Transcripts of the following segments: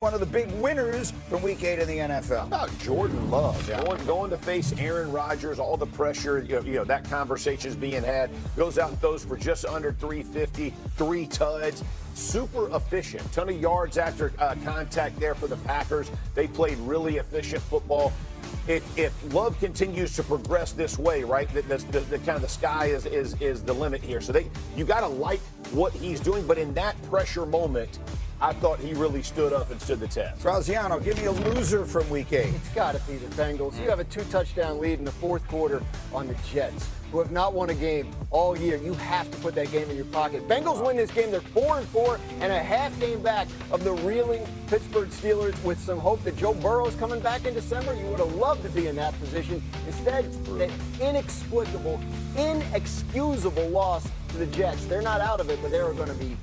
One of the big winners from Week 8 in the NFL. How about Jordan Love going to face Aaron Rodgers, all the pressure, that conversation is being had. Goes out and throws for just under 350, 3 tuds. Super efficient. Ton of yards after contact there for the Packers. They played really efficient football. If Love continues to progress this way, right, the kind of the sky is the limit here. So you got to like what he's doing, but in that pressure moment, I thought he really stood up and stood the test. Graziano, give me a loser from Week 8. It's got to be the Bengals. You have a 2-touchdown lead in the fourth quarter on the Jets, who have not won a game all year. You have to put that game in your pocket. Bengals win this game. They're 4-4 and a half game back of the reeling Pittsburgh Steelers with some hope that Joe Burrow's coming back in December. You would have loved to be in that position. Instead, that inexcusable loss to the Jets. They're not out of it, but they're going to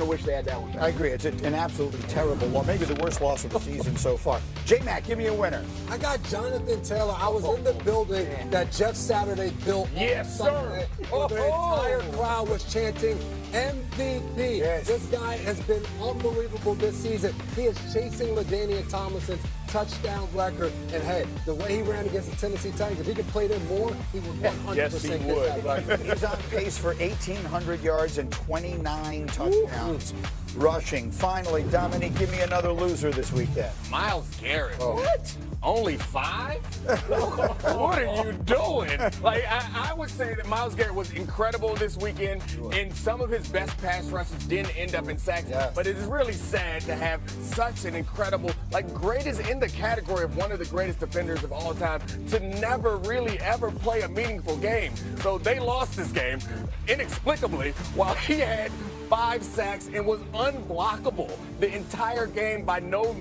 wish they had that one back. I agree. It's an absolutely terrible loss. Maybe the worst loss of the season so far. J-Mac, give me a winner. I got Jonathan Taylor. I was in the building that Jeff Saturday built. Yes, sir. The entire crowd was chanting MVP. Yes. This guy has been unbelievable this season. He is chasing LaDainian Tomlinson's touchdown record. And hey, the way he ran against the Tennessee Titans, if he could play them more, he would 100% Yes, he get would. that right. He's on pace for 1,800 yards and 29 touchdowns rushing. Finally, Dominique, give me another loser this weekend. Myles Garrett. What? Only 5? What are you doing? Like, I would say that Myles Garrett was incredible this weekend, and some of his best pass rushes didn't end up in sacks. Yeah. But it is really sad to have such an incredible, greatest in the category of one of the greatest defenders of all time to never really ever play a meaningful game. So they lost this game inexplicably while he had 5 sacks and was unblockable the entire game by no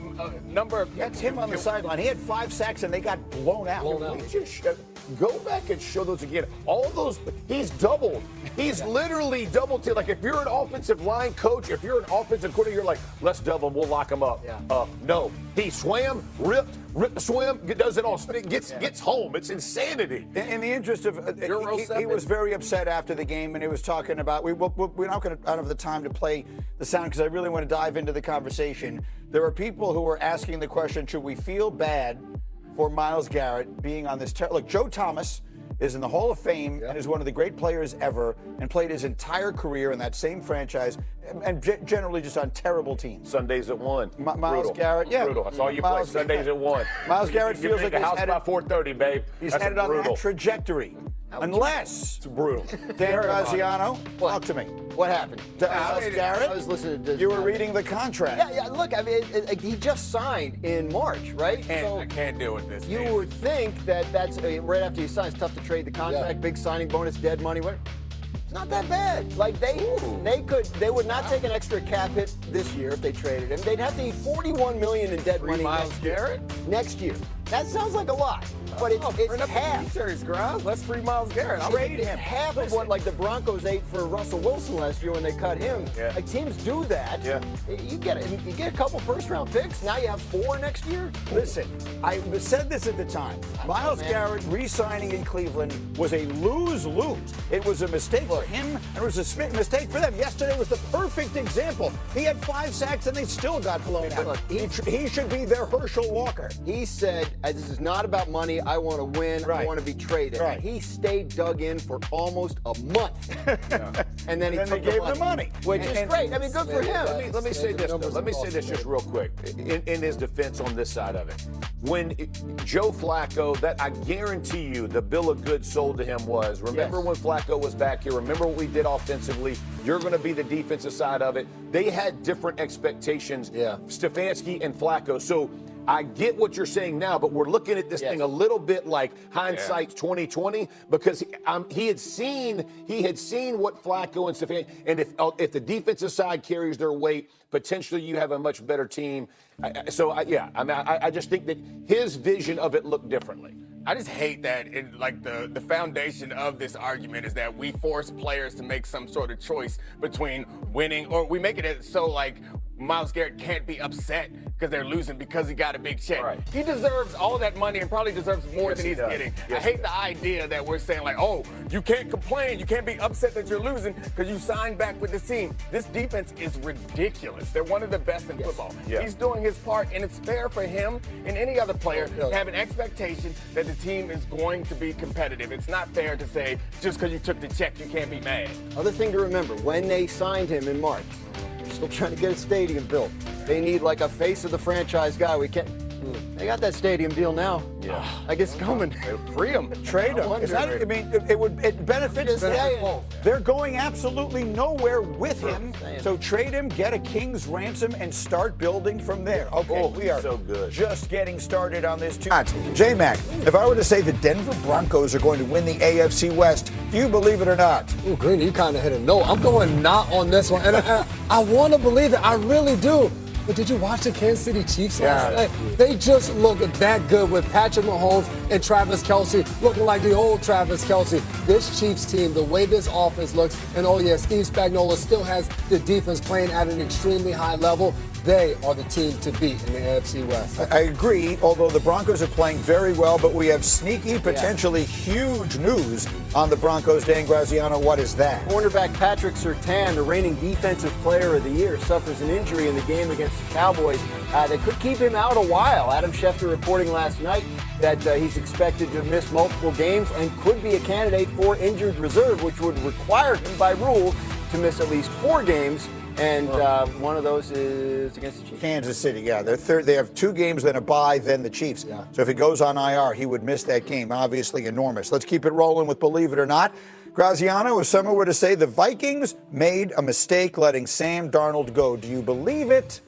number of. That's him on the sideline. He had 5 sacks and they got blown out. Go back and show those again. All those, he's doubled. He's literally doubled. Like, if you're an offensive line coach, if you're an offensive coordinator, you're like, let's double him, we'll lock him up. Yeah. No. He swam, ripped the swim, does it all, gets home. It's insanity. In the interest of, he was very upset after the game, and he was talking about, we're not going to, I don't have the time to play the sound because I really want to dive into the conversation. There are people who are asking the question, should we feel bad for Myles Garrett being on this? Look, Joe Thomas is in the Hall of Fame and is one of the great players ever and played his entire career in that same franchise and generally just on terrible teams. Sundays at 1. Myles Garrett, yeah. Brutal. That's all you play, Sundays at 1. Myles Garrett feels like the he's house headed, by 4:30, babe. he's That's headed on brutal. that trajectory. Unless, It's brutal. Dan Graziano, talk to me. What happened? Myles Garrett, I was listening to this. you were reading the contract. Yeah, look, I mean, he just signed in March, right? I can't deal with this. You man. would think that's right after you sign. It's tough to trade the contract, big signing bonus, dead money. It's not that bad. Like they would not take an extra cap hit this year if they traded him. They'd have to eat $41 million in dead money Myles Garrett? next year. That sounds like a lot, but it's half. Serious grounds. Let's free Myles Garrett. Trade him. Half of what the Broncos ate for Russell Wilson last year when they cut him. Yeah. Like teams do that. Yeah. You get a couple first-round picks. Now you have 4 next year. Listen, I said this at the time. Myles Garrett re-signing in Cleveland was a lose-lose. It was a mistake for him, and it was a mistake for them. Yesterday was the perfect example. He had 5 sacks, and they still got blown out. Look, He should be their Herschel Walker. He said, this is not about money. I want to win. Right. I want to be traded. Right. He stayed dug in for almost a month. And then he And took they gave the the money. Which is great. I mean, good for him. Let me say this, though. Let me say this just real quick in his defense on this side of it. When Joe Flacco, that I guarantee you the bill of goods sold to him was, remember when Flacco was back here, remember what we did offensively, you're going to be the defensive side of it. They had different expectations, Stefanski and Flacco. So I get what you're saying now, but we're looking at this thing a little bit like hindsight's 2020 because he had seen what Flacco and Stefanski, and if the defensive side carries their weight, potentially you have a much better team. I just think that his vision of it looked differently. I just hate that the foundation of this argument is that we force players to make some sort of choice between winning, or we make it so Myles Garrett can't be upset because they're losing because he got a big check. Right. He deserves all that money and probably deserves more Yes, than he he's does. getting. Yes, I hate the idea that we're saying like, oh, you can't complain, you can't be upset that you're losing because you signed back with this team. This defense is ridiculous. They're one of the best in football. Yeah. He's doing his part, and it's fair for him and any other player to have an expectation that the team is going to be competitive. It's not fair to say just because you took the check, you can't be mad. Other thing to remember, when they signed him in March, they're still trying to get a stadium built. They need like a face of the franchise guy. They got that stadium deal now. Yeah. I guess it's coming. Free him. Trade them. It benefits them. They're going absolutely nowhere with him. So trade him, get a king's ransom, and start building from there. Okay, we are so good. just getting started on this. J-Mac, if I were to say the Denver Broncos are going to win the AFC West, do you believe it or not? Ooh, Green, you kind of hit a no. I'm going not on this one. And I want to believe it. I really do. But did you watch the Kansas City Chiefs last night? They just look that good with Patrick Mahomes and Travis Kelce looking like the old Travis Kelce. This Chiefs team, the way this offense looks, and Steve Spagnuolo still has the defense playing at an extremely high level. They are the team to beat in the AFC West. I agree, although the Broncos are playing very well, but we have sneaky, potentially huge news on the Broncos. Dan Graziano, what is that? Cornerback Patrick Surtain, the reigning defensive player of the year, suffers an injury in the game against the Cowboys that could keep him out a while. Adam Schefter reporting last night that he's expected to miss multiple games and could be a candidate for injured reserve, which would require him by rule to miss at least 4 games. And one of those is against the Chiefs. Kansas City, yeah. They have 2 games, then a bye, then the Chiefs. Yeah. So if he goes on IR, he would miss that game. Obviously enormous. Let's keep it rolling with Believe It or Not. Graziano, if someone were to say the Vikings made a mistake letting Sam Darnold go, do you believe it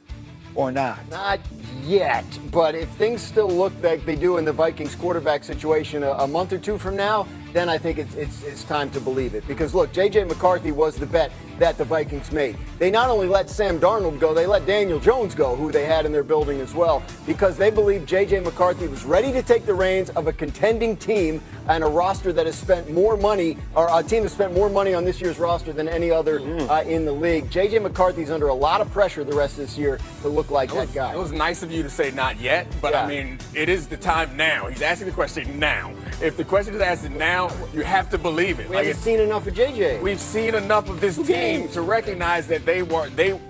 or not? Not yet, but if things still look like they do in the Vikings quarterback situation a month or 2 from now, then I think it's time to believe it. Because look, J.J. McCarthy was the bet that the Vikings made. They not only let Sam Darnold go, they let Daniel Jones go, who they had in their building as well, because they believed J.J. McCarthy was ready to take the reins of a contending team and a roster that has spent more money, or a team that spent more money on this year's roster than any other in the league. J.J. McCarthy's under a lot of pressure the rest of this year to look like that guy. It was nice of you to say not yet, but I mean, it is the time now. He's asking the question now. If the question is asked now, you have to believe it. We haven't seen enough of JJ. We've seen enough of this team to recognize that they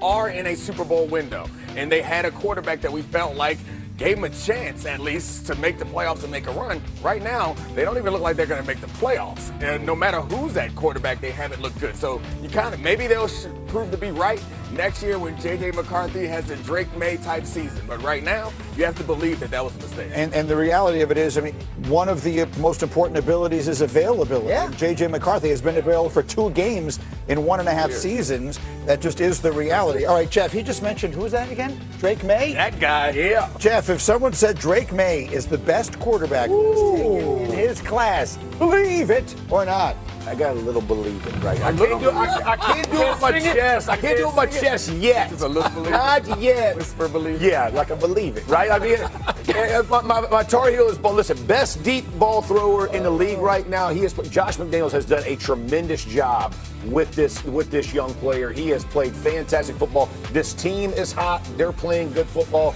are in a Super Bowl window, and they had a quarterback that we felt like gave them a chance at least to make the playoffs and make a run. Right now, they don't even look like they're going to make the playoffs. And no matter who's at quarterback, they haven't looked good. So you kind of, maybe they'll prove to be right next year when J.J. McCarthy has a Drake May type season. But right now, you have to believe that was a mistake. And the reality of it is, I mean, one of the most important abilities is availability. Yeah. J.J. McCarthy has been available for 2 games in 1.5 seasons. That just is the reality. All right, Jeff, he just mentioned, who's that again? Drake May? That guy, yeah. Jeff, if someone said Drake May is the best quarterback in his class, believe it or not. I got a little believe it, right? I can't do it with my chest. I can't do it with my chest yet. Just a little believe it. Not yet. Whisper believe it. Yeah, like I believe it, right? I mean, my Tar Heel is, listen, best deep ball thrower in the league right now. Josh McDaniels has done a tremendous job with this young player. He has played fantastic football. This team is hot. They're playing good football.